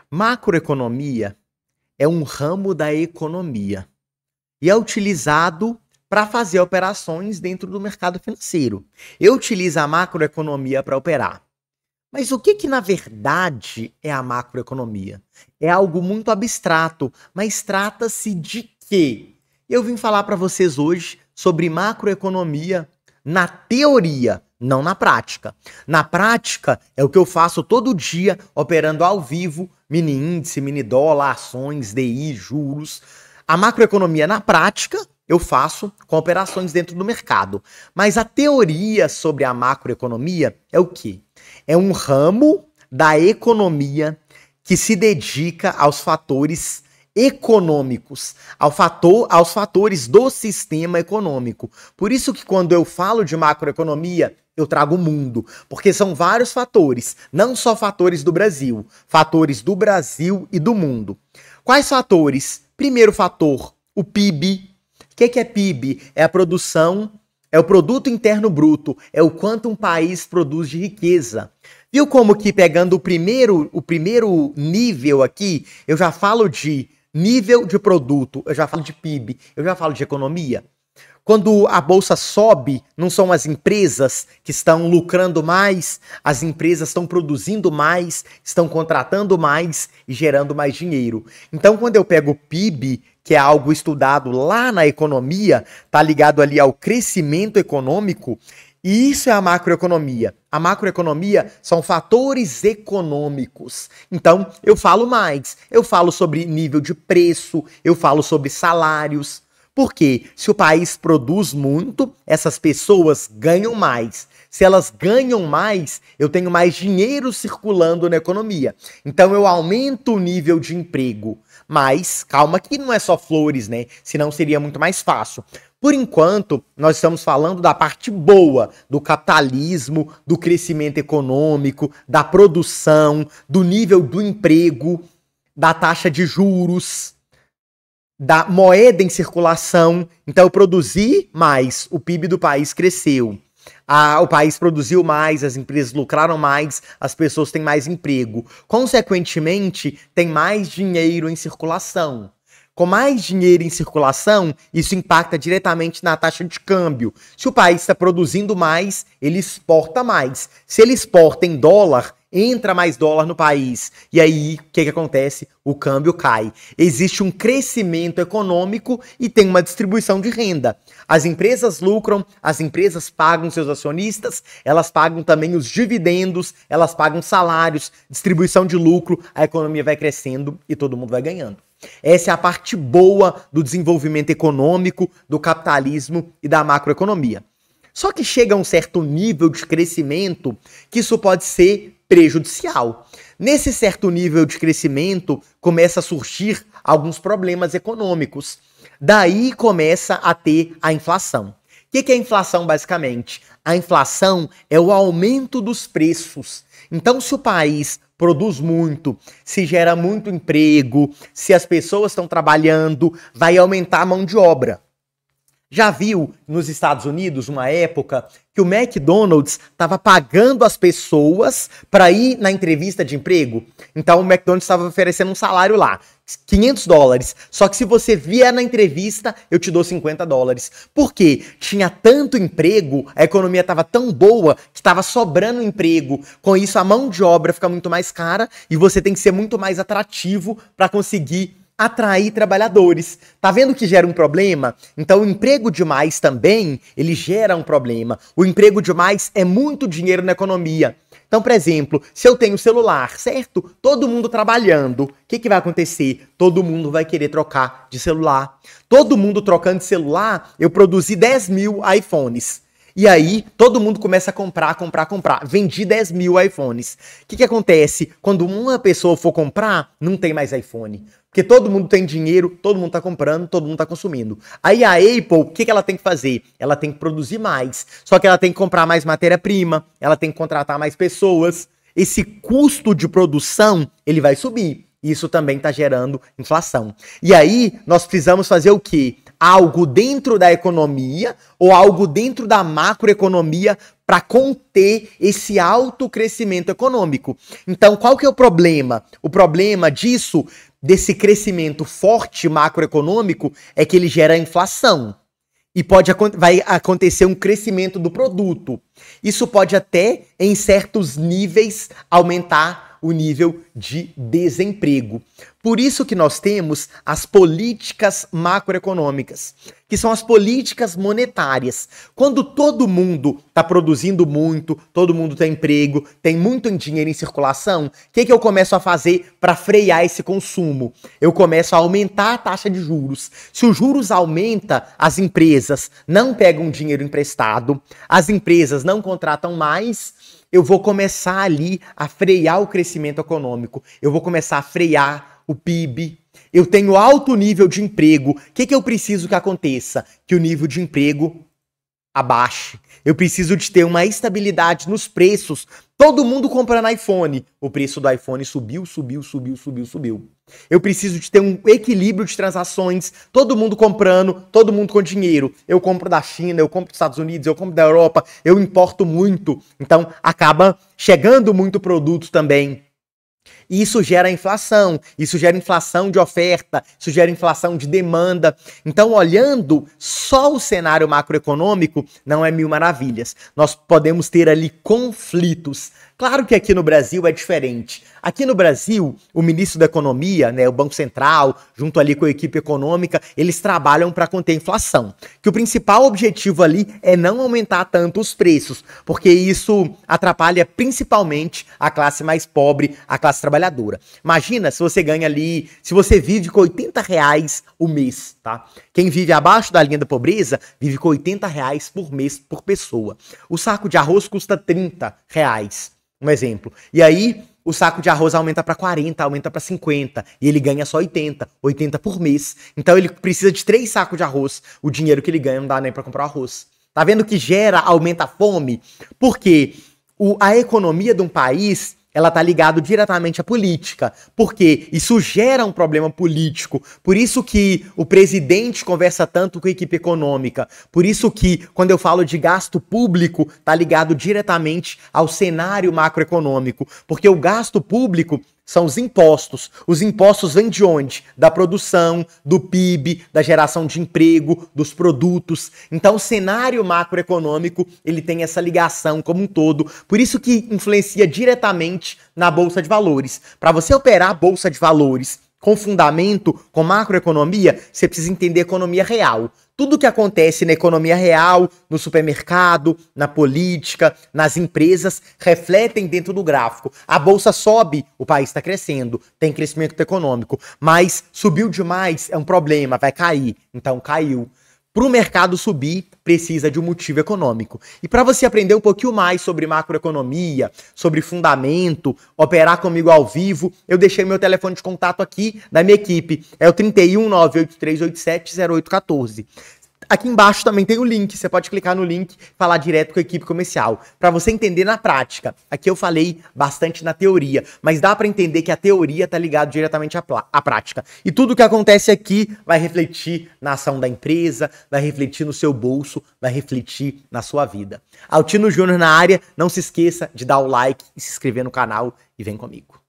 Macroeconomia é um ramo da economia e é utilizado para fazer operações dentro do mercado financeiro. Eu utilizo a macroeconomia para operar. Mas o que na verdade é a macroeconomia? É algo muito abstrato, mas trata-se de quê? Eu vim falar para vocês hoje sobre macroeconomia na teoria, não na prática. Na prática é o que eu faço todo dia, operando ao vivo, mini índice, mini dólar, ações, DI, juros. A macroeconomia na prática eu faço com operações dentro do mercado. Mas a teoria sobre a macroeconomia é o quê? É um ramo da economia que se dedica aos fatores econômicos, aos fatores do sistema econômico. Por isso que quando eu falo de macroeconomia, eu trago o mundo, porque são vários fatores, não só fatores do Brasil e do mundo. Quais fatores? Primeiro fator, o PIB. O que é PIB? É a produção, é o produto interno bruto, é o quanto um país produz de riqueza. Viu como que pegando o primeiro nível aqui, eu já falo de nível de produto, eu já falo de PIB, eu já falo de economia. Quando a bolsa sobe, não são as empresas que estão lucrando mais, as empresas estão produzindo mais, estão contratando mais e gerando mais dinheiro. Então, quando eu pego o PIB, que é algo estudado lá na economia, tá ligado ali ao crescimento econômico, e isso é a macroeconomia. A macroeconomia são fatores econômicos. Então, eu falo mais. Eu falo sobre nível de preço, eu falo sobre salários. Porque se o país produz muito, essas pessoas ganham mais. Se elas ganham mais, eu tenho mais dinheiro circulando na economia. Então eu aumento o nível de emprego. Mas calma que não é só flores, né? Senão seria muito mais fácil. Por enquanto, nós estamos falando da parte boa do capitalismo, do crescimento econômico, da produção, do nível do emprego, da taxa de juros, da moeda em circulação. Então eu produzi mais, o PIB do país cresceu. O país produziu mais, as empresas lucraram mais, as pessoas têm mais emprego. Consequentemente, tem mais dinheiro em circulação. Com mais dinheiro em circulação, isso impacta diretamente na taxa de câmbio. Se o país está produzindo mais, ele exporta mais. Se ele exporta em dólar, entra mais dólar no país. E aí, o que acontece? O câmbio cai. Existe um crescimento econômico e tem uma distribuição de renda. As empresas lucram, as empresas pagam seus acionistas, elas pagam também os dividendos, elas pagam salários, distribuição de lucro, a economia vai crescendo e todo mundo vai ganhando. Essa é a parte boa do desenvolvimento econômico, do capitalismo e da macroeconomia. Só que chega a um certo nível de crescimento que isso pode ser prejudicial. Nesse certo nível de crescimento, começa a surgir alguns problemas econômicos. Daí começa a ter a inflação. O que é a inflação, basicamente? A inflação é o aumento dos preços. Então, se o país produz muito, se gera muito emprego, se as pessoas estão trabalhando, vai aumentar a mão de obra. Já viu nos Estados Unidos uma época que o McDonald's estava pagando as pessoas para ir na entrevista de emprego? Então o McDonald's estava oferecendo um salário lá, $500. Só que se você vier na entrevista, eu te dou $50. Por quê? Tinha tanto emprego, a economia estava tão boa que estava sobrando emprego. Com isso, a mão de obra fica muito mais cara e você tem que ser muito mais atrativo para conseguir atrair trabalhadores. Tá vendo que gera um problema? Então o emprego demais também, ele gera um problema. O emprego demais é muito dinheiro na economia. Então, por exemplo, se eu tenho celular, certo? Todo mundo trabalhando, o que vai acontecer? Todo mundo vai querer trocar de celular. Todo mundo trocando de celular, eu produzi 10 mil iPhones. E aí, todo mundo começa a comprar. Vendi 10 mil iPhones. O que acontece? Quando uma pessoa for comprar, não tem mais iPhone. Porque todo mundo tem dinheiro, todo mundo tá comprando, todo mundo tá consumindo. Aí a Apple, o que ela tem que fazer? Ela tem que produzir mais. Só que ela tem que comprar mais matéria-prima, ela tem que contratar mais pessoas. Esse custo de produção, ele vai subir. Isso também tá gerando inflação. E aí, nós precisamos fazer o quê? Algo dentro da economia ou algo dentro da macroeconomia para conter esse alto crescimento econômico. Então, qual que é o problema? O problema disso, desse crescimento forte macroeconômico, é que ele gera inflação. E vai acontecer um crescimento do produto. Isso pode até, em certos níveis, aumentar o nível de desemprego. Por isso que nós temos as políticas macroeconômicas, que são as políticas monetárias. Quando todo mundo está produzindo muito, todo mundo tem emprego, tem muito dinheiro em circulação, o que eu começo a fazer para frear esse consumo? Eu começo a aumentar a taxa de juros. Se os juros aumenta, as empresas não pegam dinheiro emprestado, as empresas não contratam mais, eu vou começar ali a frear o crescimento econômico, eu vou começar a frear o PIB, eu tenho alto nível de emprego. O que eu preciso que aconteça? Que o nível de emprego abaixe. Eu preciso de ter uma estabilidade nos preços. Todo mundo comprando iPhone. O preço do iPhone subiu. Eu preciso de ter um equilíbrio de transações. Todo mundo comprando, todo mundo com dinheiro. Eu compro da China, eu compro dos Estados Unidos, eu compro da Europa, eu importo muito. Então, acaba chegando muito produto também. E isso gera inflação de oferta, isso gera inflação de demanda. Então, olhando só o cenário macroeconômico, não é mil maravilhas. Nós podemos ter ali conflitos. Claro que aqui no Brasil é diferente. Aqui no Brasil, o ministro da Economia, né, o Banco Central, junto ali com a equipe econômica, eles trabalham para conter a inflação. Que o principal objetivo ali é não aumentar tanto os preços, porque isso atrapalha principalmente a classe mais pobre, a classe trabalhadora. Imagina se você ganha ali, se você vive com R$80 o mês, tá? Quem vive abaixo da linha da pobreza vive com R$80 por mês por pessoa. O saco de arroz custa R$30, um exemplo. E aí o saco de arroz aumenta para 40, aumenta para 50 e ele ganha só 80 por mês. Então ele precisa de 3 sacos de arroz. O dinheiro que ele ganha não dá nem para comprar arroz. Tá vendo que aumenta a fome? Porque a economia de um país, ela tá ligada diretamente à política, porque isso gera um problema político. Por isso que o presidente conversa tanto com a equipe econômica. Por isso que, quando eu falo de gasto público, tá ligado diretamente ao cenário macroeconômico. Porque o gasto público são os impostos. Os impostos vêm de onde? Da produção, do PIB, da geração de emprego, dos produtos. Então, o cenário macroeconômico, ele tem essa ligação como um todo. Por isso que influencia diretamente na Bolsa de Valores. Para você operar a Bolsa de Valores com fundamento, com macroeconomia, você precisa entender a economia real. Tudo que acontece na economia real, no supermercado, na política, nas empresas, refletem dentro do gráfico. A bolsa sobe, o país está crescendo, tem crescimento econômico, mas subiu demais, é um problema, vai cair. Então caiu. Para o mercado subir, precisa de um motivo econômico. E para você aprender um pouquinho mais sobre macroeconomia, sobre fundamento, operar comigo ao vivo, eu deixei meu telefone de contato aqui da minha equipe. É o 31 98387 0814. Aqui embaixo também tem o link, você pode clicar no link e falar direto com a equipe comercial, para você entender na prática. Aqui eu falei bastante na teoria, mas dá para entender que a teoria tá ligada diretamente à prática. E tudo que acontece aqui vai refletir na ação da empresa, vai refletir no seu bolso, vai refletir na sua vida. Altino Júnior na área, não se esqueça de dar o like e se inscrever no canal e vem comigo.